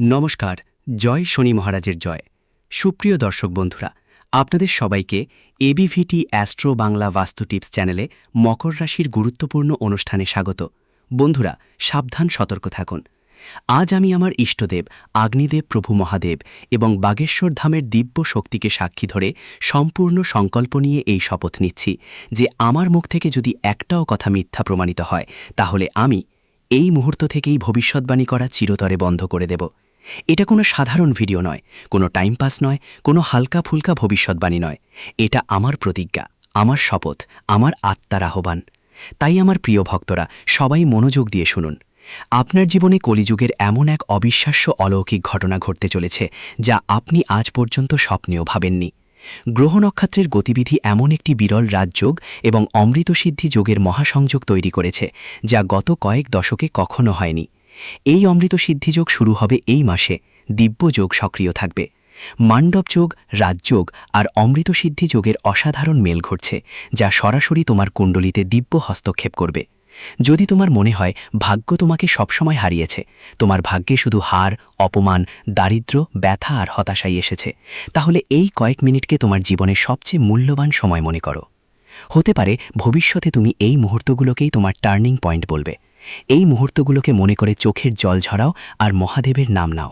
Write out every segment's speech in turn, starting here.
নমস্কার। জয় শনি মহারাজের জয়। সুপ্রিয় দর্শক বন্ধুরা, আপনাদের সবাইকে এবিভিটি অ্যাস্ট্রো বাংলা বাস্তু টিপস চ্যানেলে মকর রাশির গুরুত্বপূর্ণ অনুষ্ঠানে স্বাগত। বন্ধুরা, সাবধান, সতর্ক থাকুন। আজ আমি আমার ইষ্টদেব আগ্নিদেব প্রভু মহাদেব এবং বাগেশ্বর ধামের দিব্য শক্তিকে সাক্ষী ধরে সম্পূর্ণ সংকল্প নিয়ে এই শপথ নিচ্ছি যে আমার মুখ থেকে যদি একটাও কথা মিথ্যা প্রমাণিত হয়, তাহলে আমি এই মুহূর্ত থেকেই ভবিষ্যৎবাণী করা চিরতরে বন্ধ করে দেব। এটা কোনো সাধারণ ভিডিও নয়, কোনো টাইম পাস নয়, কোনো হালকা ফুলকা ভবিষ্যৎবাণী নয়। এটা আমার প্রতিজ্ঞা, আমার শপথ, আমার আত্মার আহ্বান। তাই আমার প্রিয় ভক্তরা, সবাই মনোযোগ দিয়ে শুনুন। আপনার জীবনে কলিযুগের এমন এক অবিশ্বাস্য অলৌকিক ঘটনা ঘটতে চলেছে যা আপনি আজ পর্যন্ত স্বপ্নেও ভাবেননি। গ্রহ নক্ষত্রের গতিবিধি এমন একটি বিরল রাজযোগ এবং অমৃতসিদ্ধি যোগের মহাসংযোগ তৈরি করেছে যা গত কয়েক দশকে কখনো হয়নি। এই অমৃতসিদ্ধিযোগ শুরু হবে এই মাসে। দিব্যযোগ সক্রিয় থাকবে। মান্ডব যোগ, রাজযোগ আর অমৃতসিদ্ধি যোগের অসাধারণ মেল ঘটছে, যা সরাসরি তোমার কুণ্ডলিতে দিব্য হস্তক্ষেপ করবে। যদি তোমার মনে হয় ভাগ্য তোমাকে সবসময় হারিয়েছে, তোমার ভাগ্যে শুধু হার, অপমান, দারিদ্র্য, ব্যথা আর হতাশাই এসেছে, তাহলে এই কয়েক মিনিটকে তোমার জীবনের সবচেয়ে মূল্যবান সময় মনে করো। হতে পারে ভবিষ্যতে তুমি এই মুহূর্তগুলোকেই তোমার টার্নিং পয়েন্ট বলবে। এই মুহূর্তগুলোকে মনে করে চোখের জল ঝরাও আর মহাদেবের নাম নাও।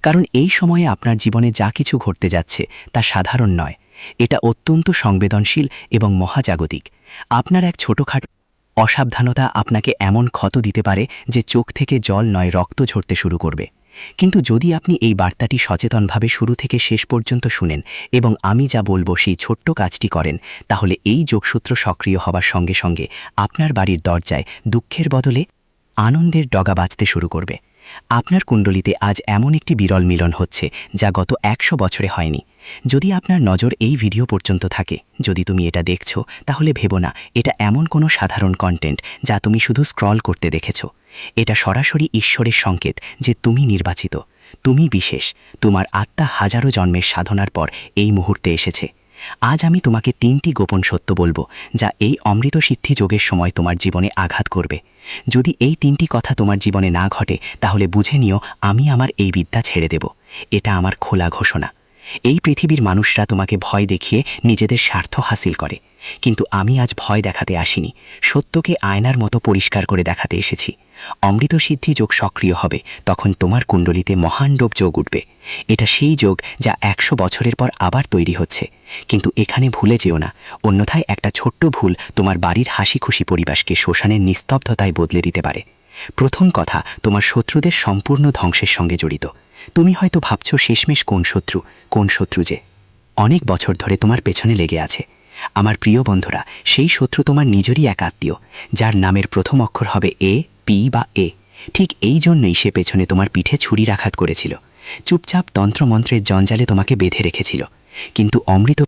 কারণ এই সময়ে আপনার জীবনে যা কিছু ঘটতে যাচ্ছে তা সাধারণ নয়। এটা অত্যন্ত সংবেদনশীল এবং মহাজাগতিক। আপনার এক ছোটখাটো অসাবধানতা আপনাকে এমন ক্ষত দিতে পারে যে চোখ থেকে জল নয়, রক্ত ঝরতে শুরু করবে। কিন্তু যদি আপনি এই বার্তাটি সচেতনভাবে শুরু থেকে শেষ পর্যন্ত শুনেন এবং আমি যা বলবো সেই ছোট্ট কাজটি করেন, তাহলে এই যোগসূত্র সক্রিয় হবার সঙ্গে সঙ্গে আপনার বাড়ির দরজায় দুঃখের বদলে আনন্দের ডগা বাজতে শুরু করবে। আপনার কুণ্ডলিতে আজ এমন একটি বিরল মিলন হচ্ছে যা গত 100 বছরে হয়নি। যদি আপনার নজর এই ভিডিও পর্যন্ত থাকে, যদি তুমি এটা দেখছো, তাহলে ভেবো না এটা এমন কোনো সাধারণ কন্টেন্ট যা তুমি শুধু স্ক্রল করতে দেখেছো। এটা সরাসরি ঈশ্বরের সংকেত যে তুমি নির্বাচিত, তুমি বিশেষ। তোমার আত্মা হাজারো জন্মের সাধনার পর এই মুহূর্তে এসেছে। আজ আমি তোমাকে 3টি গোপন সত্য বলবো যা এই অমৃতসিদ্ধি যোগের সময় তোমার জীবনে আঘাত করবে। যদি এই 3টি কথা তোমার জীবনে না ঘটে, তাহলে বুঝে নিও আমি আমার এই বিদ্যা ছেড়ে দেব। এটা আমার খোলা ঘোষণা। এই পৃথিবীর মানুষরা তোমাকে ভয় দেখিয়ে নিজেদের স্বার্থ হাসিল করে, কিন্তু আমি আজ ভয় দেখাতে আসিনি, সত্যকে আয়নার মতো পরিষ্কার করে দেখাতে এসেছি। অমৃতসিদ্ধি যোগ সক্রিয় হবে তখন তোমার কুণ্ডলিতে মহান্ডব যোগ উঠবে। এটা সেই যোগ যা 100 বছরের পর আবার তৈরি হচ্ছে। কিন্তু এখানে ভুলে যেও না, অন্যথায় একটা ছোট্ট ভুল তোমার বাড়ির হাসি খুশি পরিবেশকে শ্মশানের নিস্তব্ধতায় বদলে দিতে পারে। প্রথম কথা, তোমার শত্রুদের সম্পূর্ণ ধ্বংসের সঙ্গে জড়িত। তুমি হয়তো ভাবছো শেষমেশ কোন শত্রু যে অনেক বছর ধরে তোমার পেছনে লেগে আছে। আমার প্রিয় বন্ধুরা, সেই শত্রু তোমার নিজেরই এক আত্মীয়, যার নামের প্রথম অক্ষর হবে এ, পি বা এ। ঠিক এই জন্যই সে পেছনে তোমার পিঠে ছুরির আঘাত করেছিল, চুপচাপ তন্ত্রমন্ত্রের জঞ্জালে তোমাকে বেঁধে রেখেছিল। কিন্তু অমৃত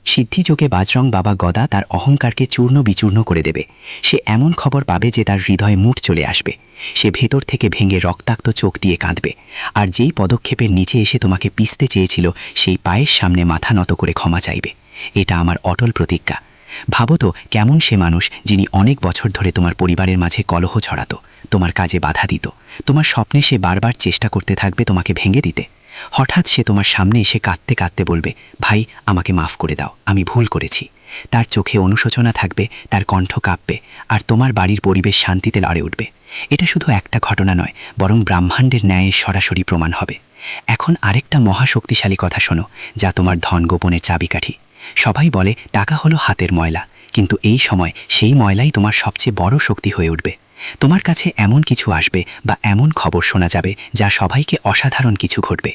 সিদ্ধিযোগে বাজরং বাবা গদা তার অহংকারকে চূর্ণ বিচূর্ণ করে দেবে। সে এমন খবর পাবে যে তার হৃদয়ে মুঠ চলে আসবে। সে ভেতর থেকে ভেঙে রক্তাক্ত চোখ দিয়ে কাঁদবে। আর যেই পদক্ষেপের নিচে এসে তোমাকে পিষতে চেয়েছিল, সেই পায়ের সামনে মাথা নত করে ক্ষমা চাইবে। এটা আমার অটল প্রতিজ্ঞা। ভাবো তো, কেমন সে মানুষ যিনি অনেক বছর ধরে তোমার পরিবারের মাঝে কলহ ছড়াতো, তোমার কাজে বাধা দিত। তোমার স্বপ্নে সে বারবার চেষ্টা করতে থাকবে তোমাকে ভেঙে দিতে। হঠাৎ সে তোমার সামনে এসে কাঁদতে কাঁদতে বলবে, ভাই আমাকে মাফ করে দাও, আমি ভুল করেছি। তার চোখে অনুশোচনা থাকবে, তার কণ্ঠ কাঁপবে, আর তোমার বাড়ির পরিবেশ শান্তিতে লড়ে উঠবে। এটা শুধু একটা ঘটনা নয়, বরং ব্রহ্মাণ্ডের ন্যায়ের সরাসরি প্রমাণ হবে। এখন আরেকটা মহাশক্তিশালী কথা শোনো, যা তোমার ধন গোপনের চাবিকাঠি। সবাই বলে টাকা হলো হাতের ময়লা, কিন্তু এই সময় সেই ময়লাই তোমার সবচেয়ে বড় শক্তি হয়ে উঠবে। তোমার কাছে এমন কিছু আসবে বা এমন খবর শোনা যাবে যা সবাইকে অসাধারণ কিছু ঘটবে।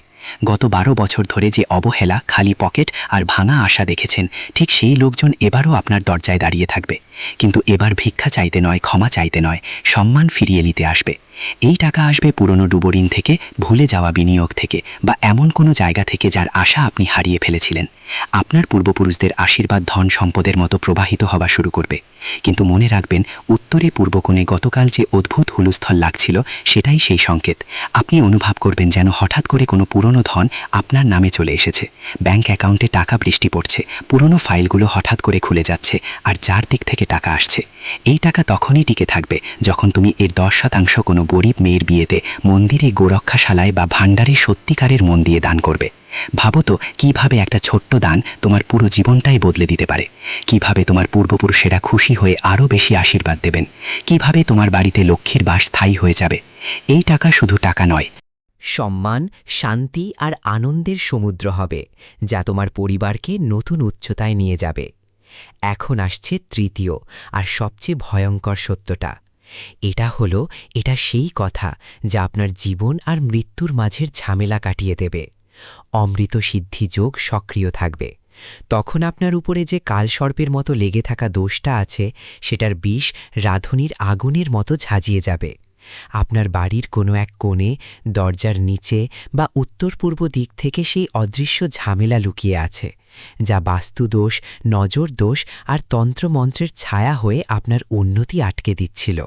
গত 12 বছর ধরে যে অবহেলা, খালি পকেট আর ভাঙা আশা দেখেছেন, ঠিক সেই লোকজন এবারও আপনার দরজায় দাঁড়িয়ে থাকবে। কিন্তু এবার ভিক্ষা চাইতে নয়, ক্ষমা চাইতে নয়, সম্মান ফিরিয়ে নিতে আসবে। এই টাকা আসবে পুরনো ডুবোঋণ থেকে, ভুলে যাওয়া বিনিয়োগ থেকে, বা এমন কোনো জায়গা থেকে যার আশা আপনি হারিয়ে ফেলেছিলেন। আপনার পূর্বপুরুষদের আশীর্বাদ ধন সম্পদের মতো প্রবাহিত হওয়া শুরু করবে। কিন্তু মনে রাখবেন, উত্তরে পূর্বকোণে গতকাল যে অদ্ভুত হুলস্থল লাগছিল সেটাই সেই সংকেত। আপনি অনুভব করবেন যেন হঠাৎ করে কোনো পুরনো ধন আপনার নামে চলে এসেছে। ব্যাংক অ্যাকাউন্টে টাকা বৃষ্টি পড়ছে, পুরনো ফাইলগুলো হঠাৎ করে খুলে যাচ্ছে, আর যার দিক থেকে টাকা আসছে এই টাকা তখনই টিকে থাকবে যখন তুমি এর 10% কোনো গরিব মেয়ের বিয়েতে, মন্দিরে, গোরক্ষাশালায় বা ভাণ্ডারে সত্যিকারের মন দিয়ে দান করবে। ভাবো তো কিভাবে একটা ছোট্ট দান তোমার পুরো জীবনটাই বদলে দিতে পারে। কিভাবে তোমার পূর্বপুরুষেরা খুশি হয়ে আরও বেশি আশীর্বাদ দেবেন। কিভাবে তোমার বাড়িতে লক্ষ্মীর বাস স্থায়ী হয়ে যাবে। এই টাকা শুধু টাকা নয়, সম্মান, শান্তি আর আনন্দের সমুদ্র হবে, যা তোমার পরিবারকে নতুন উচ্চতায় নিয়ে যাবে। এখন আসছে তৃতীয় আর সবচেয়ে ভয়ঙ্কর সত্যটা। এটা সেই কথা যা আপনার জীবন আর মৃত্যুর মাঝের ঝামেলা কাটিয়ে দেবে। অমৃত সিদ্ধি যোগ সক্রিয় থাকবে। তখন আপনার উপরে যে কালসর্পের মতো লেগে থাকা দোষটা আছে, সেটার বিষ রাঁধুনির আগুনের মতো ঝাঁঝিয়ে যাবে। আপনার বাড়ির কোনো এক কোণে, দরজার নিচে বা উত্তর পূর্ব দিক থেকে সেই অদৃশ্য ঝামেলা লুকিয়ে আছে, যা বাস্তুদোষ, নজর দোষ আর তন্ত্রমন্ত্রের ছায়া হয়ে আপনার উন্নতি আটকে দিচ্ছিল।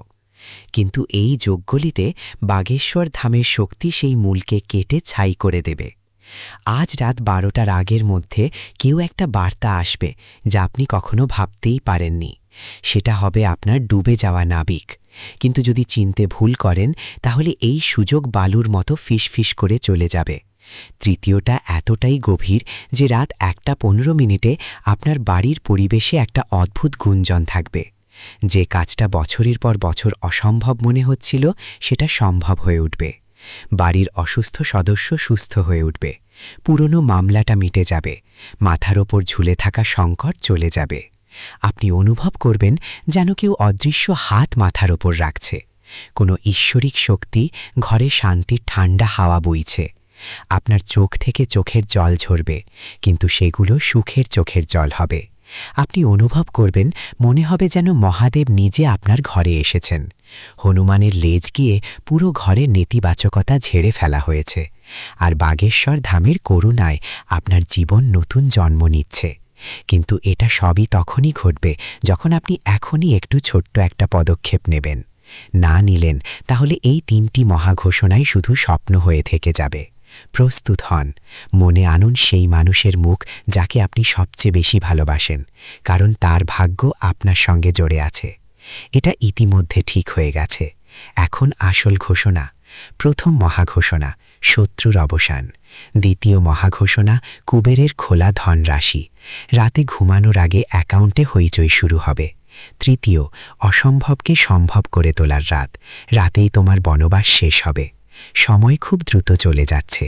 কিন্তু এই যোগগুলিতে বাগেশ্বর ধামের শক্তি সেই মূলকে কেটে ছাই করে দেবে। আজ রাত 12টার আগের মধ্যে কেউ একটা বার্তা আসবে যা আপনি কখনো ভাবতেই পারেননি। সেটা হবে আপনার ডুবে যাওয়া নাবিক। কিন্তু যদি চিনতে ভুল করেন, তাহলে এই সুযোগ বালুর মতো ফিসফিস করে চলে যাবে। তৃতীয়টা এতটাই গভীর যে রাত 1:15 আপনার বাড়ির পরিবেশে একটা অদ্ভুত গুঞ্জন থাকবে। যে কাজটা বছরের পর বছর অসম্ভব মনে হচ্ছিল, সেটা সম্ভব হয়ে উঠবে। বাড়ির অসুস্থ সদস্য সুস্থ হয়ে উঠবে। পুরনো মামলাটা মিটে যাবে। মাথার ওপর ঝুলে থাকা সংকট চলে যাবে। আপনি অনুভব করবেন যেন কেউ অদৃশ্য হাত মাথার ওপর রাখছে। কোনো ঈশ্বরিক শক্তি ঘরে শান্তির ঠান্ডা হাওয়া বইছে। আপনার চোখ থেকে চোখের জল ঝরবে, কিন্তু সেগুলো সুখের চোখের জল হবে। আপনি অনুভব করবেন, মনে হবে যেন মহাদেব নিজে আপনার ঘরে এসেছেন। হনুমানের লেজ গিয়ে পুরো ঘরের নেতিবাচকতা ঝেড়ে ফেলা হয়েছে, আর বাগেশ্বর ধামের করুণায় আপনার জীবন নতুন জন্ম নিচ্ছে। কিন্তু এটা সবই তখনই ঘটবে যখন আপনি এখনই একটু ছোট্ট একটা পদক্ষেপ নেবেন। না নিলেন তাহলে এই 3টি মহাঘোষণাই শুধু স্বপ্ন হয়ে থেকে যাবে। প্রস্তুত হন। মনে আনুন সেই মানুষের মুখ যাকে আপনি সবচেয়ে বেশি ভালোবাসেন, কারণ তার ভাগ্য আপনার সঙ্গে জড়ে আছে। এটা ইতিমধ্যে ঠিক হয়ে গেছে। এখন আসল ঘোষণা। প্রথম মহাঘোষণা, শত্রুর অবসান। দ্বিতীয় মহাঘোষণা, কুবেরের খোলা ধনরাশি। রাতে ঘুমানোর আগে অ্যাকাউন্টে হইচই শুরু হবে। তৃতীয়, অসম্ভবকে সম্ভব করে তোলার রাত। রাতেই তোমার বনবাস শেষ হবে। সময় খুব দ্রুত চলে যাচ্ছে।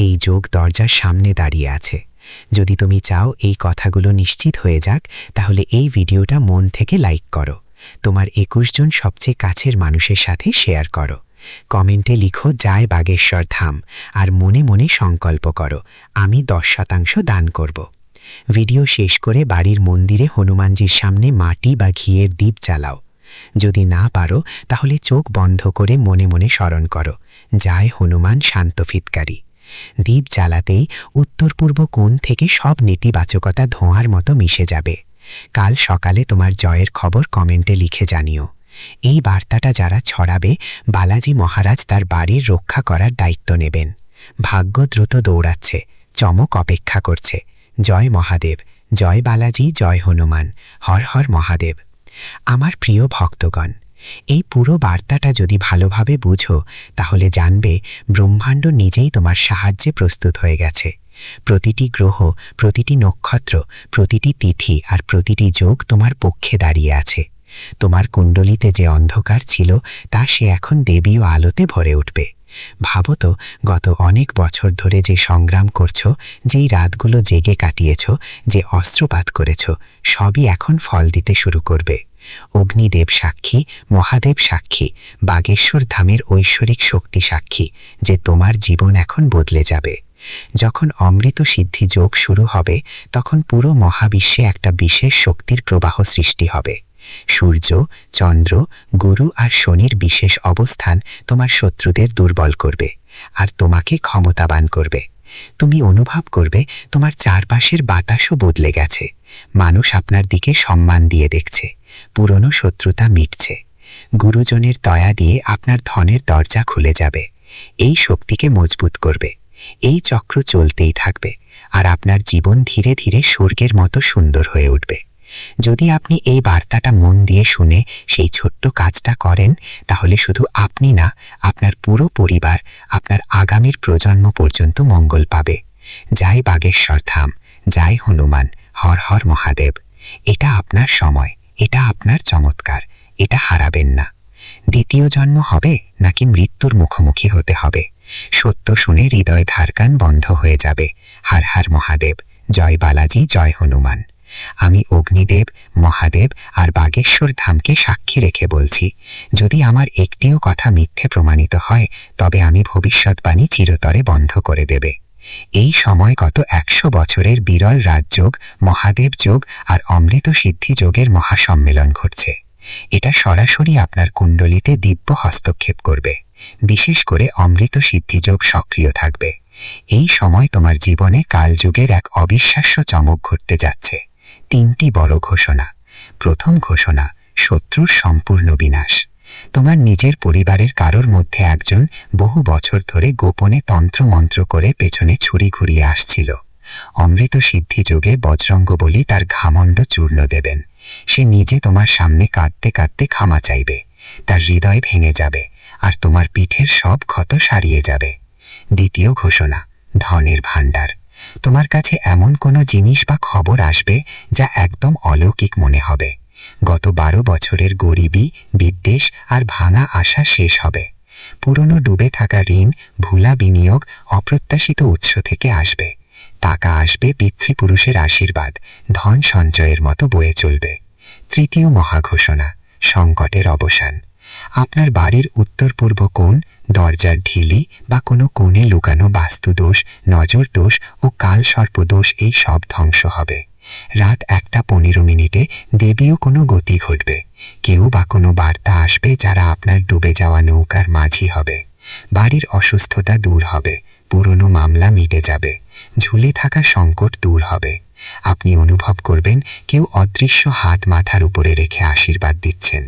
এই যোগ দরজার সামনে দাঁড়িয়ে আছে। যদি তুমি চাও এই কথাগুলো নিশ্চিত হয়ে যাক, তাহলে এই ভিডিওটা মন থেকে লাইক করো। তোমার 21 জন সবচেয়ে কাছের মানুষের সাথে শেয়ার করো। কমেন্টে লিখো জয় বাগেশ্বর ধাম, আর মনে মনে সংকল্প করো, আমি 10% দান করব। ভিডিও শেষ করে বাড়ির মন্দিরে হনুমানজির সামনে মাটি বা ঘিয়ের দীপ জ্বালাও। যদি না পারো তাহলে চোখ বন্ধ করে মনে মনে স্মরণ করো, জয় হনুমান শান্তফিতকারী। দীপ জ্বালাতেই উত্তর পূর্ব কোণ থেকে সব নেতিবাচকতা ধোঁয়ার মতো মিশে যাবে। কাল সকালে তোমার জয়ের খবর কমেন্টে লিখে জানিও। এই বার্তাটা যারা ছড়াবে, বালাজি মহারাজ তার বাড়ির রক্ষা করার দায়িত্ব নেবেন। ভাগ্য দ্রুত দৌড়াচ্ছে, চমক অপেক্ষা করছে। জয় মহাদেব, জয় বালাজি, জয় হনুমান, হর হর মহাদেব। আমার প্রিয় ভক্তগণ, এই পুরো বার্তাটা যদি ভালোভাবে বুঝো, তাহলে জানবে ব্রহ্মাণ্ড নিজেই তোমার সাহায্যে প্রস্তুত হয়ে গেছে। প্রতিটি গ্রহ, প্রতিটি নক্ষত্র, প্রতিটি তিথি আর প্রতিটি যোগ তোমার পক্ষে দাঁড়িয়ে আছে। তোমার কুণ্ডলিতে যে অন্ধকার ছিল, তা সে এখন দেবী ও আলোতে ভরে উঠবে। ভাবো তো, গত অনেক বছর ধরে যে সংগ্রাম করছো, যেই রাতগুলো জেগে কাটিয়েছ, যে অস্ত্রপাত করেছ, সবই এখন ফল দিতে শুরু করবে। অগ্নিদেব সাক্ষী, মহাদেব সাক্ষী, বাগেশ্বর ধামের ঐশ্বরিক শক্তি সাক্ষী যে তোমার জীবন এখন বদলে যাবে। যখন অমৃত সিদ্ধি যোগ শুরু হবে, তখন পুরো মহাবিশ্বে একটা বিশেষ শক্তির প্রবাহ সৃষ্টি হবে। সূর্য, চন্দ্র, গুরু আর শনির বিশেষ অবস্থান তোমার শত্রুদের দুর্বল করবে আর তোমাকে ক্ষমতাবান করবে। তুমি অনুভব করবে তোমার চারপাশের বাতাসও বদলে গেছে। মানুষ আপনার দিকে সম্মান দিয়ে দেখছে, পুরনো শত্রুতা মিটছে। গুরুজনের দয়া দিয়ে আপনার ধনের দরজা খুলে যাবে। এই শক্তিকে মজবুত করবে। এই চক্র চলতেই থাকবে, আর আপনার জীবন ধীরে ধীরে স্বর্গের মতো সুন্দর হয়ে উঠবে। যদি আপনি এই বার্তাটা মন দিয়ে শুনে সেই ছোট্ট কাজটা করেন, তাহলে শুধু আপনি না, আপনার পুরো পরিবার, আপনার আগামীর প্রজন্ম পর্যন্ত মঙ্গল পাবে। জয় বাগেশ্বর ধাম, জয় হনুমান, হর হর মহাদেব। এটা আপনার সময়, এটা আপনার চমৎকার, এটা হারাবেন না। দ্বিতীয় জন্ম হবে নাকি মৃত্যুর মুখোমুখি হতে হবে? সত্য শুনে হৃদয় ধারকান বন্ধ হয়ে যাবে। হর হর মহাদেব, জয় বালাজি, জয় হনুমান। আমি অগ্নিদেব, মহাদেব আর বাগেশ্বর ধামকে সাক্ষী রেখে বলছি, যদি আমার একটিও কথা মিথ্যে প্রমাণিত হয়, তবে আমি ভবিষ্যৎবাণী চিরতরে বন্ধ করে দেবে। এই সময় গত 100 বছরের বিরল রাজযোগ, মহাদেব যোগ আর অমৃত সিদ্ধি যোগের মহাসম্মেলন ঘটছে। এটা সরাসরি আপনার কুণ্ডলিতে দিব্য হস্তক্ষেপ করবে। বিশেষ করে অমৃত সিদ্ধিযোগ সক্রিয় থাকবে। এই সময় তোমার জীবনে কালযুগের এক অবিশ্বাস্য চমক ঘটতে যাচ্ছে। 3টি বড় ঘোষণা। প্রথম ঘোষণা, শত্রুর সম্পূর্ণ বিনাশ। তোমার নিজের পরিবারের কারোর মধ্যে একজন বহু বছর ধরে গোপনে তন্ত্রমন্ত্র করে পেছনে ছুরি ঘুরিয়ে আসছিল। অমৃত সিদ্ধিযোগে বজরঙ্গবলী তার ঘামণ্ড চূর্ণ দেবেন। সে নিজে তোমার সামনে কাঁদতে কাঁদতে ক্ষমা চাইবে। তার হৃদয় ভেঙে যাবে, আর তোমার পিঠের সব ক্ষত সারিয়ে যাবে। দ্বিতীয় ঘোষণা, ধনের ভাণ্ডার। তোমার কাছে এমন কোনো জিনিস বা খবর আসবে যা একদম অলৌকিক মনে হবে। গত 12 বছরের গরিবি, বিদ্বেষ আর ভাঙা আশা শেষ হবে। পুরনো ডুবে থাকা ঋণ, ভুলা বিনিয়োগ অপ্রত্যাশিত উৎস থেকে আসবে। টাকা আসবে পিতৃপুরুষের আশীর্বাদ, ধন সঞ্চয়ের মতো বয়ে চলবে। তৃতীয় মহাঘোষণা, সংকটের অবসান। আপনার বাড়ির উত্তর পূর্ব কোণ, দরজার ঢিলি বা কোনো কোণে লুকানো বাস্তুদোষ, নজর দোষ ও কালসর্পদোষ, এই সব ধ্বংস হবে। রাত 1:15 দেবীয় কোনো গতি ঘটবে। কেউ বা কোনো বার্তা আসবে যারা আপনার ডুবে যাওয়া নৌকার মাঝি হবে। বাড়ির অসুস্থতা দূর হবে, পুরনো মামলা মিটে যাবে, ঝুলে থাকা সংকট দূর হবে। আপনি অনুভব করবেন কেউ অদৃশ্য হাত মাথার উপরে রেখে আশীর্বাদ দিচ্ছেন।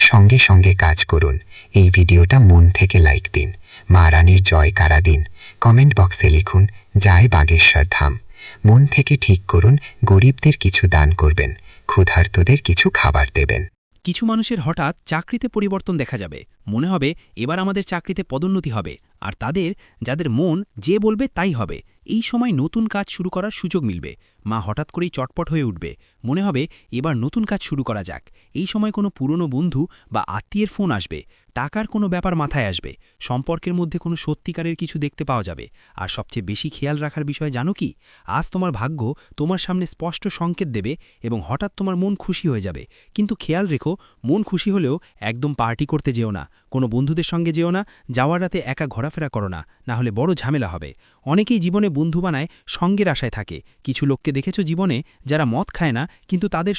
সঙ্গে সঙ্গে কাজ করুন। এই ভিডিওটা মন থেকে লাইক দিন, মা রানীর জয়কারা দিন, কমেন্ট বক্সে লিখুন জয় বাগেশ্বর ধাম। মন থেকে ঠিক করুন, গরিবদের কিছু দান করবেন, ক্ষুধার্তদের কিছু খাবার দেবেন। কিছু মানুষের হঠাৎ চাকরিতে পরিবর্তন দেখা যাবে। মনে হবে এবার আমাদের চাকরিতে পদোন্নতি হবে, আর যাদের মন যে বলবে তাই হবে। এই সময় নতুন কাজ শুরু করার সুযোগ মিলবে। মা হঠাৎ করেই চটপট হয়ে উঠবে, মনে হবে এবার নতুন কাজ শুরু করা যাক। এই সময় কোনো পুরনো বন্ধু বা আত্মীয়ের ফোন আসবে, টাকার কোনো ব্যাপার মাথায় আসবে, সম্পর্কের মধ্যে কোনো সত্যিকারের কিছু দেখতে পাওয়া যাবে। আর সবচেয়ে বেশি খেয়াল রাখার বিষয় জানো কি? আজ তোমার ভাগ্য তোমার সামনে স্পষ্ট সংকেত দেবে এবং হঠাৎ তোমার মন খুশি হয়ে যাবে। কিন্তু খেয়াল রেখো, মন খুশি হলেও একদম পার্টি করতে যেও না, কোনো বন্ধুদের সঙ্গে যেও না, যাওয়ার রাতে একা ঘোরাফেরা করো না, না হলে বড় ঝামেলা হবে। অনেকেই জীবনে বন্ধু বানায় সঙ্গের আশায় থাকে। কিছু লোককে দেখেছো জীবনে যারা মদ খায় না, কিন্তু তাদের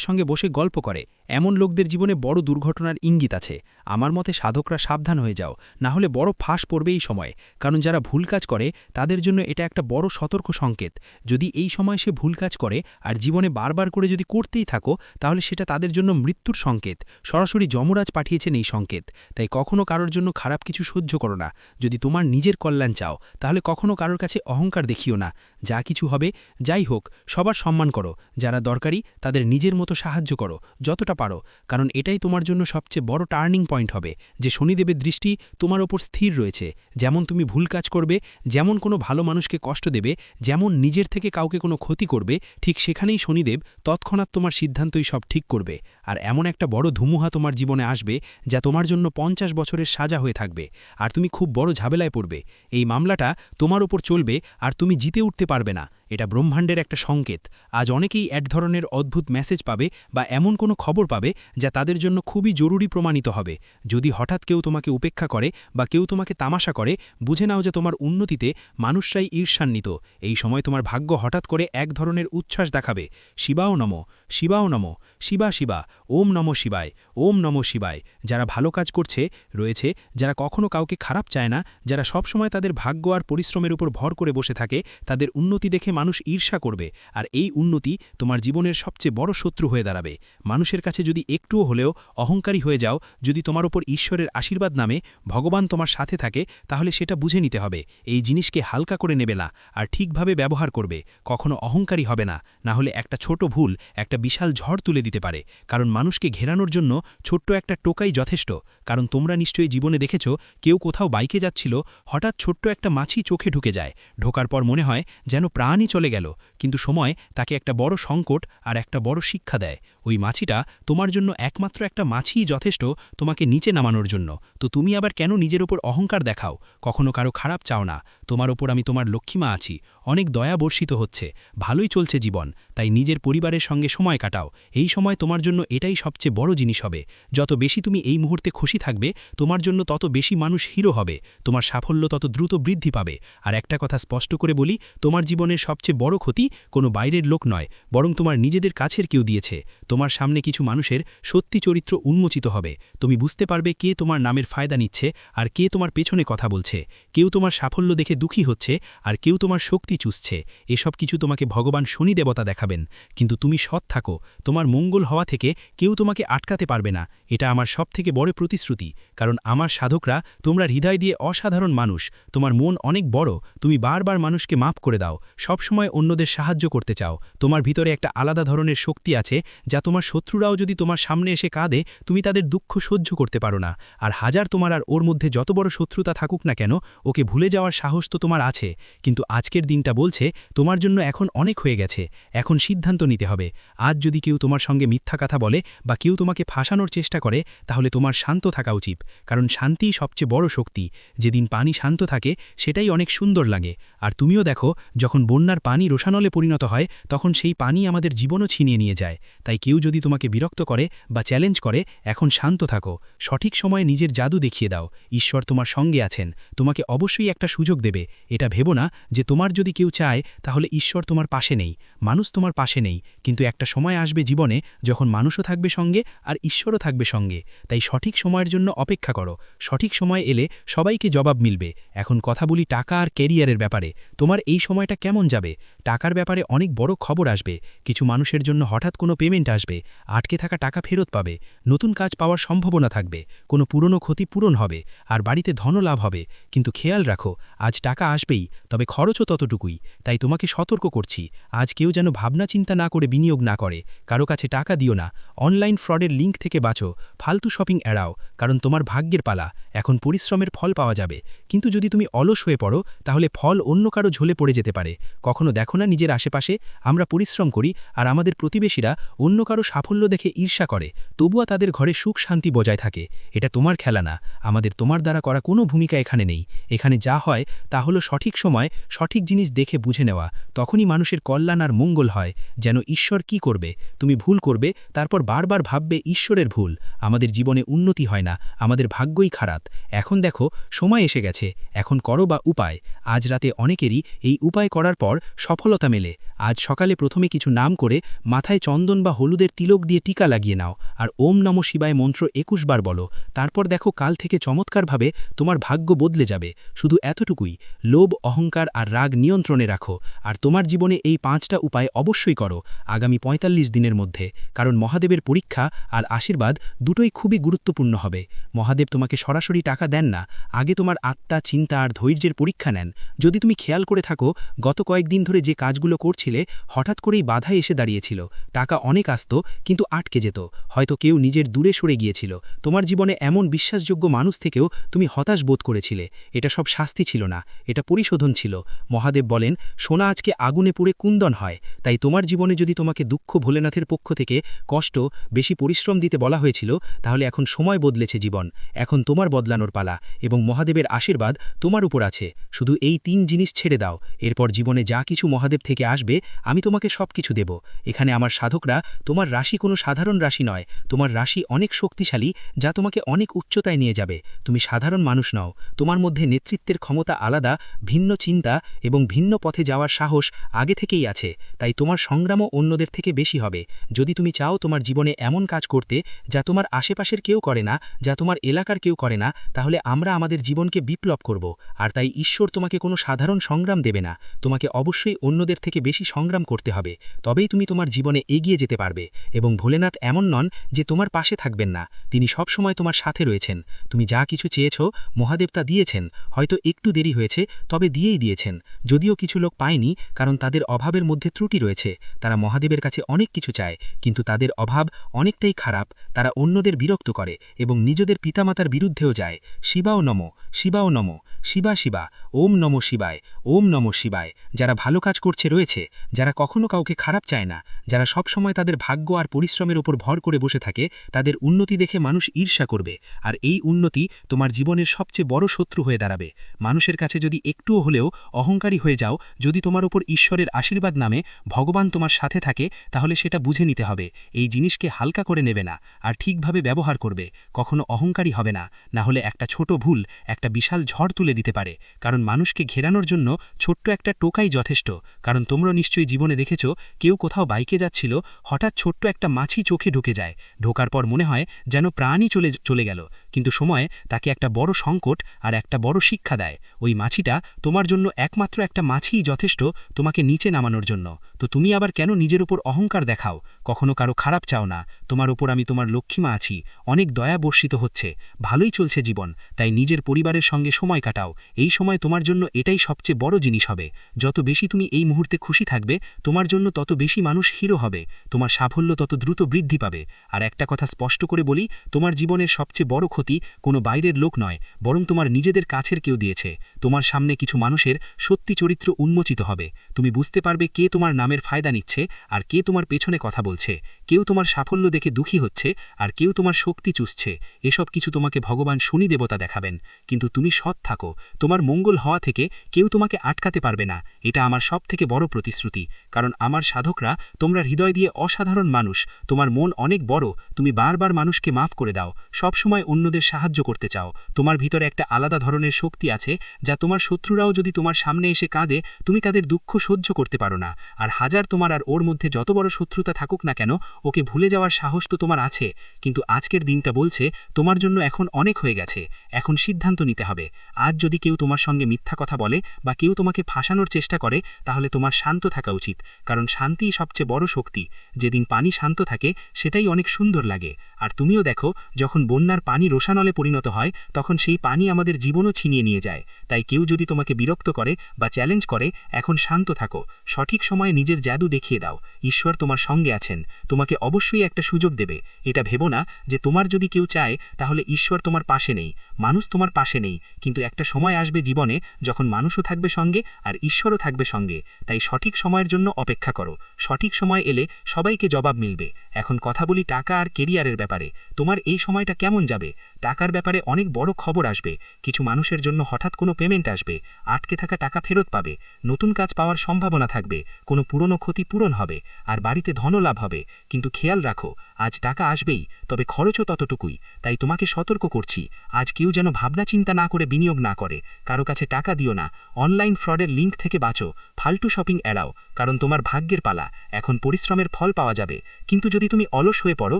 সঙ্গে বসে গল্প করে। এমন লোকদের জীবনে বড় দুর্ঘটনার ইঙ্গিত আছে। আমার মতে সাধকরা সাবধান হয়ে যাও, না হলে বড় ফাঁস পড়বে এই সময়। কারণ যারা ভুল কাজ করে তাদের জন্য এটা একটা বড় সতর্ক সংকেত। যদি এই সময় সে ভুল কাজ করে আর জীবনে বারবার করে যদি করতেই থাকো, তাহলে সেটা তাদের জন্য মৃত্যুর সংকেত। সরাসরি যমরাজ পাঠিয়েছেন এই সংকেত। তাই কখনো কারোর জন্য খারাপ কিছু সহ্য করো না। যদি তোমার নিজের কল্যাণ চাও, তাহলে কখনো কারোর কাছে অহংকার দেখিও না। যা কিছু হবে যাই হোক, সবার সম্মান করো। যারা দরকারি তাদের নিজের মতো সাহায্য করো যতটা পারো, কারণ এটাই তোমার জন্য সবচেয়ে বড় টার্নিং পয়েন্ট হবে। যে শনিদেবের দৃষ্টি তোমার ওপর স্থির রয়েছে। যেমন তুমি ভুল কাজ করবে, যেমন কোনো ভালো মানুষকে কষ্ট দেবে, যেমন নিজের থেকে কাউকে কোনো ক্ষতি করবে, ঠিক সেখানেই শনিদেব তৎক্ষণাৎ তোমার সিদ্ধান্তই সব ঠিক করবে। আর এমন একটা বড় ধুমুহা তোমার জীবনে আসবে যা তোমার জন্য 50 বছরের সাজা হয়ে থাকবে। আর তুমি খুব বড় ঝামেলায় পড়বে। এই মামলাটা তোমার ওপর চলবে আর তুমি জিতে উঠতে পারবে না। এটা ব্রহ্মাণ্ডের একটা সংকেত। আজ অনেকেই এক ধরনের অদ্ভুত মেসেজ পাবে বা এমন কোনো খবর পাবে যা তাদের জন্য খুবই জরুরি প্রমাণিত হবে। যদি হঠাৎ কেউ তোমাকে উপেক্ষা করে বা কেউ তোমাকে তামাশা করে, বুঝে নাও যে তোমার উন্নতিতে মানুষরাই ঈর্ষান্বিত। এই সময় তোমার ভাগ্য হঠাৎ করে এক ধরনের উচ্ছ্বাস দেখাবে। শিবাও নম, শিবাও নম, শিবা শিবা, ওম নম শিবায়, ওম নম শিবায়। যারা ভালো কাজ করছে রয়েছে, যারা কখনো কাউকে খারাপ চায় না, যারা সবসময় তাদের ভাগ্য আর পরিশ্রমের উপর ভর করে বসে থাকে, তাদের উন্নতি দেখে মানুষ ঈর্ষা করবে। আর এই উন্নতি তোমার জীবনের সবচেয়ে বড় শত্রু হয়ে দাঁড়াবে। মানুষের কাছে যদি একটুও হলেও অহংকারী হয়ে যাও, যদি তোমার ওপর ঈশ্বরের আশীর্বাদ নামে ভগবান তোমার সাথে থাকে, তাহলে সেটা বুঝে নিতে হবে। এই জিনিসকে হালকা করে নেবে না, আর ঠিকভাবে ব্যবহার করবে। কখনো অহংকারী হবে না, না হলে একটা ছোট ভুল একটা বিশাল ঝড় তুলে দিতে পারে। কারণ মানুষকে ঘেরানোর জন্য ছোট্ট একটা টোকাই যথেষ্ট। কারণ তোমরা নিশ্চয়ই জীবনে দেখেছ, কেউ কোথাও বাইকে যাচ্ছিল, হঠাৎ ছোট্ট একটা মাছি চোখে ঢুকে যায়। ঢোকার পর মনে হয় যেন প্রাণই চলে গেল, কিন্তু সময় তাকে একটা বড় সংকট আর একটা বড় শিক্ষা দেয়। ওই মাছিটা তোমার জন্য একমাত্র একটা মাছিই যথেষ্ট তোমাকে নিচে নামানোর জন্য। তো তুমি আবার কেন নিজের ওপর অহংকার দেখাও? কখনো কারো খারাপ চাও না। তোমার ওপর আমি তোমার লক্ষ্মীমা আছি, অনেক দয়া বর্ষিত হচ্ছে, ভালোই চলছে জীবন। তাই নিজের পরিবারের সঙ্গে সময় কাটাও। এই সময় তোমার জন্য এটাই সবচেয়ে বড় জিনিস হবে। যত বেশি তুমি এই মুহূর্তে খুশি থাকবে, তোমার জন্য তত বেশি মানুষ হিরো হবে, তোমার সাফল্য তত দ্রুত বৃদ্ধি পাবে। আর একটা কথা স্পষ্ট করে বলি, তোমার জীবনের সবচেয়ে বড় ক্ষতি কোনো বাইরের লোক নয়, বরং তোমার নিজেদের কাছের কেউ দিয়েছে। তোমার সামনে কিছু মানুষের সত্যি চরিত্র উন্মোচিত হবে। তুমি বুঝতে পারবে কে তোমার নামের ফায়দা নিচ্ছে আর কে তোমার পেছনে কথা বলছে। কেউ তোমার সাফল্য দেখে দুঃখী হচ্ছে আর কেউ তোমার শক্তি চুষছে। এসব কিছু তোমাকে ভগবান শনি দেবতা দেখাবেন। কিন্তু তুমি সৎ থাকো, তোমার মঙ্গল হওয়া থেকে কেউ তোমাকে আটকাতে পারবে না। এটা আমার সবথেকে বড় প্রতিশ্রুতি। কারণ আমার সাধকরা তোমরা হৃদয় দিয়ে অসাধারণ মানুষ, তোমার মন অনেক বড়, তুমি বারবার মানুষকে মাফ করে দাও, সবসময় অন্যদের সাহায্য করতে চাও। তোমার ভিতরে একটা আলাদা ধরনের শক্তি আছে, যা তোমার শত্রুরাও যদি তোমার সামনে এসে কাঁদে, তুমি তাদের দুঃখ সহ্য করতে পারো না। আর হাজার তোমার আর ওর মধ্যে যত বড় শত্রুতা থাকুক না কেন, ওকে ভুলে যাওয়ার সাহস তো তোমার আছে। কিন্তু আজকের দিনটা বলছে তোমার জন্য এখন অনেক হয়ে গেছে, এখন সিদ্ধান্ত নিতে হবে। আজ যদি কেউ তোমার সঙ্গে মিথ্যা কথা বলে বা কেউ তোমাকে ফাঁসানোর চেষ্টা করে, তাহলে তোমার শান্ত থাকা উচিত। কারণ শান্তিই সবচেয়ে বড় শক্তি। যেদিন পানি শান্ত থাকে সেটাই অনেক সুন্দর লাগে। আর তুমিও দেখো, যখন বন্যার পানি রোষানলে পরিণত হয়, তখন সেই পানি আমাদের জীবনও ছিনিয়ে নিয়ে যায়। তাই কেউ যদি তোমাকে বিরক্ত করে বা চ্যালেঞ্জ করে, এখন শান্ত থাকো, সঠিক সময়ে নিজের জাদু দেখিয়ে দাও। ঈশ্বর তোমার সঙ্গে আছেন, তোমাকে অবশ্যই একটা সুযোগ দেবে। এটা ভেবো না যে তোমার যদি কেউ চায় তাহলে ঈশ্বর তোমার পাশে নেই, মানুষ তোমার পাশে নেই। কিন্তু একটা সময় আসবে জীবনে যখন মানুষও থাকবে সঙ্গে আর ঈশ্বরও থাকবে সঙ্গে। তাই সঠিক সময়ের জন্য অপেক্ষা করো, সঠিক সময় এলে সবাইকে জবাব মিলবে। এখন কথা বলি টাকা আর ক্যারিয়ারের ব্যাপারে। তোমার এই সময়টা কেমন যাবে? টাকার ব্যাপারে অনেক বড় খবর আসবে। কিছু মানুষের জন্য হঠাৎ কোনো পেমেন্ট আসবে, আটকে থাকা টাকা ফেরত পাবে, নতুন কাজ পাওয়ার সম্ভাবনা থাকবে, কোনো পুরনো ক্ষতি পূরণ হবে, আর বাড়িতে ধনও লাভ হবে। কিন্তু খেয়াল রাখো, আজ টাকা আসবেই, তবে খরচও ততটুকুই। তাই তোমাকে সতর্ক করছি, আজ কেউ যেন ভাবনা চিন্তা না করে বিনিয়োগ না করে। কারো কাছে টাকা দিও না, অনলাইন ফ্রডের লিঙ্ক থেকে বাঁচো, ফালতু শপিং এড়াও। কারণ তোমার ভাগ্যের পালা, এখন পরিশ্রমের ফল পাওয়া যাবে। কিন্তু যদি তুমি অলস হয়ে পড়ো, তাহলে ফল অন্য কারো ঝোলে পড়ে যেতে পারে। কখনো দেখো না নিজের আশেপাশে, আমরা পরিশ্রম করি আর আমাদের প্রতিবেশীরা অন্য কারো সাফল্য দেখে ঈর্ষা করে, তবুও তাদের ঘরে সুখ শান্তি বজায় থাকে। এটা তোমার খেলা না, আমাদের তোমার দ্বারা করা কোনো ভূমিকা এখানে নেই। এখানে যা হয় তা হলো সঠিক সময় সঠিক জিনিস দেখে বুঝে নেওয়া। তখনই মানুষের কল্যাণ আর মঙ্গল হয়। যেন ঈশ্বর কি করবে, তুমি ভুল করবে, তারপর বারবার ভাববে ঈশ্বরের ভুল। আমাদের জীবনে উন্নতি হয় না, আমাদের ভাগ্যই খারাপ। এখন দেখো, সময় এসে গেছে, এখন করো বা উপায়। আজ রাতে অনেকেরই এই উপায় করার পর সফলতা মেলে। আজ সকালে প্রথমে কিছু নাম করে মাথায় চন্দন বা হলুদের তিলক দিয়ে টিকা লাগিয়ে নাও, আর ওম নমঃ শিবায় মন্ত্র ২১ বার বলো। তারপর দেখো, কাল থেকে চমৎকারভাবে তোমার ভাগ্য বদলে যাবে। শুধু এতটুকুই, লোভ, অহংকার আর রাগ নিয়ন্ত্রণে রাখো। আর তোমার জীবনে এই ৫টা উপায় অবশ্যই করো আগামী ৪৫ দিনের মধ্যে। কারণ মহাদেবের পরীক্ষা আর আশীর্বাদ দুটোই খুবই গুরুত্বপূর্ণ হবে। মহাদেব তোমাকে সরাসরি টাকা দেন না, আগে তোমার আত্মা, চিন্তা আর ধৈর্যের পরীক্ষা নেন। যদি তুমি খেয়াল করে থাকো, গত কয়েকদিন ধরে যে কাজগুলো করছিলে, হঠাৎ করেই বাধা এসে দাঁড়িয়েছিল। টাকা অনেক আসতো, কিন্তু আটকে যেত। হয়তো কেউ নিজের দূরে সরে গিয়েছিল। তোমার জীবনে এমন বিশ্বাসযোগ্য মানুষ থেকেও তুমি হতাশ বোধ করেছিলে। এটা সব শাস্তি ছিল না, এটা পরিশোধন ছিল। মহাদেব বলেন, সোনা আজকে আগুনে পুড়ে কুন্দন হয়। তাই তোমার জীবনে যদি তোমাকে দুঃখ ভোলেনাথের পক্ষ থেকে কষ্ট, বেশি পরিশ্রম দিতে বলা হয়েছিল, গিয়েছিল, তাহলে এখন সময় বদলেছে জীবন, এখন তোমার বদলানোর পালা, এবং মহাদেবের আশীর্বাদ তোমার উপর আছে। শুধু এই 3 জিনিস ছেড়ে দাও, এরপর জীবনে যা কিছু মহাদেব থেকে আসবে আমি তোমাকে সব কিছু দেব। এখানে আমার সাধকরা, তোমার রাশি কোনো সাধারণ রাশি নয়, তোমার রাশি অনেক শক্তিশালী, যা তোমাকে অনেক উচ্চতায় নিয়ে যাবে। তুমি সাধারণ মানুষ নও, তোমার মধ্যে নেতৃত্বের ক্ষমতা আলাদা, ভিন্ন চিন্তা এবং ভিন্ন পথে যাওয়ার সাহস আগে থেকেই আছে, তাই তোমার সংগ্রামও অন্যদের থেকে বেশি হবে। যদি তুমি চাও তোমার জীবনে এমন কাজ করতে যা তোমার আশেপাশের কেউ করে না, যা তোমার এলাকার কেউ করে না, তাহলে আমরা আমাদের জীবনকে বিপ্লব করব। আর তাই ঈশ্বর তোমাকে কোনো সাধারণ সংগ্রাম দেবে না, তোমাকে অবশ্যই অন্যদের থেকে বেশি সংগ্রাম করতে হবে, তবেই তুমি তোমার জীবনে এগিয়ে যেতে পারবে। এবং ভোলেনাথ এমন নন যে তোমার পাশে থাকবেন না, তিনি সবসময় তোমার সাথে রয়েছেন। তুমি যা কিছু চেয়েছ মহাদেব তা দিয়েছেন, হয়তো একটু দেরি হয়েছে, তবে দিয়েই দিয়েছেন। যদিও কিছু লোক পায়নি, কারণ তাদের অভাবের মধ্যে ত্রুটি রয়েছে, তারা মহাদেবের কাছে অনেক কিছু চায়, কিন্তু তাদের অভাব অনেকটাই খারাপ, তারা অন্যদের বিরক্ত করে এবং নিজেদের পিতামাতার বিরুদ্ধেও যায়। শিবাও নমো, শিবাও নমো, শিবা শিবা, ওম নমো শিবায়, ওম নমো শিবায়। যারা ভালো কাজ করছে রয়েছে, যারা কখনো কাউকে খারাপ চায় না, যারা সবসময় তাদের ভাগ্য আর পরিশ্রমের উপর ভর করে বসে থাকে, তাদের উন্নতি দেখে মানুষ ঈর্ষা করবে, আর এই উন্নতি তোমার জীবনের সবচেয়ে বড় শত্রু হয়ে দাঁড়াবে। মানুষের কাছে যদি একটুও হলেও অহংকারী হয়ে যাও, যদি তোমার উপর ঈশ্বরের আশীর্বাদ নামে ভগবান তোমার সাথে থাকে, তাহলে সেটা বুঝে নিতে হবে। এই জিনিসকে হালকা করে নেবে না, আর ঠিকভাবে ব্যবহার করবে, কখনো অহংকারী হবে না, না হলে একটা ছোট ভুল একটা বিশাল ঝড় তুলে দিতে পারে। কারণ মানুষকে ঘেরানোর জন্য ছোট্ট একটা টোকাই যথেষ্ট। কারণ তোমরা নিশ্চয়ই জীবনে দেখেছ, কেউ কোথাও বাইকে যাচ্ছিল, হঠাৎ ছোট্ট একটা মাছি চোখে ঢুকে যায়, ঢোকার পর মনে হয় যেন প্রাণই চলে গেল, কিন্তু সময়ে তাকে একটা বড় সংকট আর একটা বড় শিক্ষা দেয়। ওই মাছিটা তোমার জন্য একমাত্র একটা মাছিই যথেষ্ট তোমাকে নিচে নামানোর জন্য। তো তুমি আবার কেন নিজের উপর অহংকার দেখাও? কখনো কারো খারাপ চাও না। তোমার উপর আমি তোমার লক্ষ্মীমা আছি, অনেক দয়া বর্ষিত হচ্ছে, ভালোই চলছে জীবন, তাই নিজের পরিবারের সঙ্গে সময় কাটাও। এই সময় তোমার জন্য এটাই সবচেয়ে বড় জিনিস হবে। যত বেশি তুমি এই মুহূর্তে খুশি থাকবে, তোমার জন্য তত বেশি মানুষ হিরো হবে, তোমার সাফল্য তত দ্রুত বৃদ্ধি পাবে। আর একটা কথা স্পষ্ট করে বলি, তোমার জীবনের সবচেয়ে বড় ক্ষতি কোনো বাইরের লোক নয়, বরং তোমার নিজেদের কাছের কেউ দিয়েছে। তোমার সামনে কিছু মানুষের সত্যি চরিত্র উন্মোচিত হবে, তুমি বুঝতে পারবে কে তোমার নামের ফায়দা নিচ্ছে আর কে তোমার পেছনে কথা বলছে। কেউ তোমার সাফল্য দেখে দুঃখী হচ্ছে আর কেউ তোমার শক্তি চুষছে। এসব কিছু তোমাকে ভগবান শনি দেবতা দেখাবেন, কিন্তু তুমি সৎ থাকো, তোমার মঙ্গল হওয়া থেকে কেউ তোমাকে আটকাতে পারবে না। এটা আমার সবথেকে বড় প্রতিশ্রুতি, কারণ আমার সাধকরা তোমরা হৃদয় দিয়ে অসাধারণ মানুষ, তোমার মন অনেক বড়, তুমি বারবার মানুষকে মাফ করে দাও, সবসময় অন্যদের সাহায্য করতে চাও। তোমার ভিতরে একটা আলাদা ধরনের শক্তি আছে, যা তোমার শত্রুরাও যদি তোমার সামনে এসে কাঁদে, তুমি তাদের দুঃখ সহ্য করতে পারো না। আর হাজার তোমার আর ওর মধ্যে যত বড় শত্রুতা থাকুক না কেন, ওকে ভুলে যাওয়ার সাহস তো তোমার আছে। কিন্তু আজকের দিনটা বলছে তোমার জন্য এখন অনেক হয়ে গেছে, এখন সিদ্ধান্ত নিতে হবে। আজ যদি কেউ তোমার সঙ্গে মিথ্যা কথা বলে বা কেউ তোমাকে ফাঁসানোর চেষ্টা করে, তাহলে তোমার শান্ত থাকা উচিত, কারণ শান্তিই সবচেয়ে বড় শক্তি। যেদিন পানি শান্ত থাকে সেটাই অনেক সুন্দর লাগে। আর তুমিও দেখো, যখন বন্যার পানি রোষানলে পরিণত হয়, তখন সেই পানি আমাদের জীবনও ছিনিয়ে নিয়ে যায়। তাই কেউ যদি তোমাকে বিরক্ত করে বা চ্যালেঞ্জ করে, এখন শান্ত থাকো, সঠিক সময়ে নিজের জাদু দেখিয়ে দাও। ঈশ্বর তোমার সঙ্গে আছেন, তোমাকে অবশ্যই একটা সুযোগ দেবে। এটা ভেবো না যে তোমার যদি কেউ চায় তাহলে ঈশ্বর তোমার পাশে নেই। মানুষ তোমার পাশে নেই, কিন্তু একটা সময় আসবে জীবনে যখন মানুষও থাকবে সঙ্গে আর ঈশ্বরও থাকবে সঙ্গে। তাই সঠিক সময়ের জন্য অপেক্ষা করো, সঠিক সময় এলে সবাইকে জবাব মিলবে। এখন কথা বলি টাকা আর কেরিয়ারের ব্যাপারে। তোমার এই সময়টা কেমন যাবে? টাকার ব্যাপারে অনেক বড় খবর আসবে, কিছু মানুষের জন্য হঠাৎ কোনো পেমেন্ট আসবে, আটকে থাকা টাকা ফেরত পাবে, নতুন কাজ পাওয়ার সম্ভাবনা থাকবে, কোনো পুরনো ক্ষতি পূরণ হবে, আর বাড়িতে ধনলাভ হবে। কিন্তু খেয়াল রাখো, আজ টাকা আসবেই, তবে খরচও ততটুকুই। তাই তোমাকে সতর্ক করছি, আজ কেউ যেন ভাবনা চিন্তা না করে বিনিয়োগ না করে। কারো কাছে টাকা দিও না, অনলাইন ফ্রডের লিঙ্ক থেকে বাঁচো, ফালতু শপিং এড়াও, কারণ তোমার ভাগ্যের পালা, এখন পরিশ্রমের ফল পাওয়া যাবে। কিন্তু যদি তুমি অলস হয়ে পড়ো,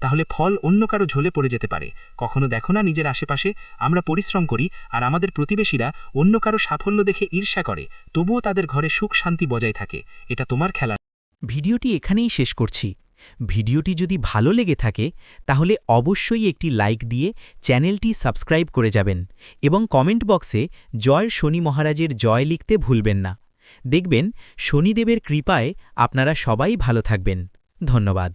তাহলে ফল অন্য কারো ঝোলে পড়ে যেতে পারে। কখনো দেখো না নিজের আশেপাশে, আমরা পরিশ্রম করি আর আমাদের প্রতিবেশীরা অন্য কারো সাফল্য দেখে ঈর্ষা করে, তবুও তাদের ঘরে সুখ শান্তি বজায় থাকে। এটা তোমার খেলা। ভিডিওটি এখানেই শেষ করছি। ভিডিওটি যদি ভালো লেগে থাকে তাহলে অবশ্যই একটি লাইক দিয়ে চ্যানেলটি সাবস্ক্রাইব করে যাবেন এবং কমেন্ট বক্সে জয় শনি মহারাজের জয় লিখতে ভুলবেন না। দেখবেন শনিদেবের কৃপায় আপনারা সবাই ভালো থাকবেন। ধন্যবাদ।